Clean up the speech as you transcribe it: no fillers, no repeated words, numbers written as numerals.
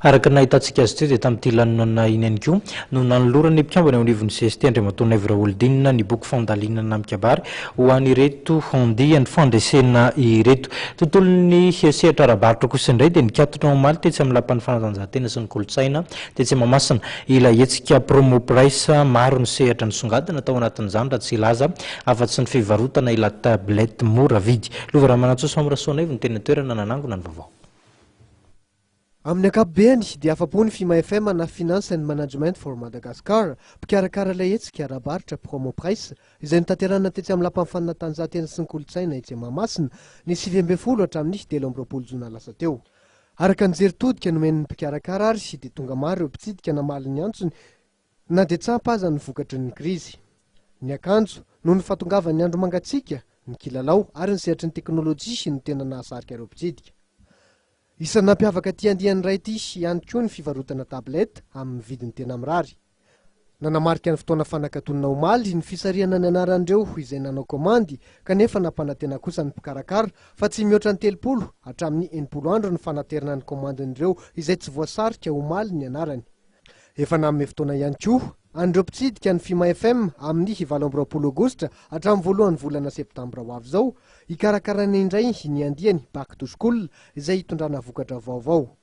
Araka nahitantsika azy teo dia tamin'ity lanonana iny ihany koa no nanolorany mpikambana ao anivon'ny CST Andriamatoana Evraolodinina ny boky fandalinana mikabary ho an'ireto handiany fandresena ireto. Tontolon'ny sehatra ara-barotra kosa indray dia Nikatona omaly tetsy amin'ny lapan'ny fanatanjahantena sy ny kolotsaina tetsy Mahamasina. Ilay hetsika promo price maro ny sehatra nisongadina tao anatin'izany raha tsy ilaza afa-tsy ny fivarotana ila tablette mora vidy. Lova Ramanantsoa Samrasoana ivy ny tena toerana nanangona ny vaovao. Amin'ny ankapobeny dia afa-pony FIMA FM na Finance and Management for Madagascar mpikarakara ilay hetsika ara-barotra promo price izay notanterana tetsy amin'ny lapan'ny fanatanjahantena sy ny kolotsaina etsy Mahamasina ny 20 hatramin'ny 20 jona lasa teo. Araka ny jeritodika nomen'ny mpikarakara ary dia tonga maro ireo mpitsidika namaly ny antsony na dia tsampy aza ny vokatry ny krizy. Ny akanjo noho ny fahatongavan'ny andro mangatsiaka, ny kilalao ary ny sehatry ny teknôlôjia no tena nahasarika ireo mpitsidika. Isan'ny nampiavaka ty andiany ray ity ihany koa ny fivarotana tablette amin'ny vidiny tena mirary. Nanamarika ny fotoana fanakatonana omaly ny fisarihana ny anaran'ireo izay nanao komandy kanefa nampanantena kosa ny mpikarakara fa tsy mihoatra ny 30 hatramin'ny 80 andro ny fanaterana ny komandin'ireo izay tsy voasarika omaly ny anarany. Efa nanome fotoana ihany koa an'ireo mpitsidika ny FIMA FM amin'ny 27 aogositra hatramin'ny voalohan'ny volana septambra ho avy izao hikarakarana indray ny andiany back to school izay hitondrana vokatra vaovao.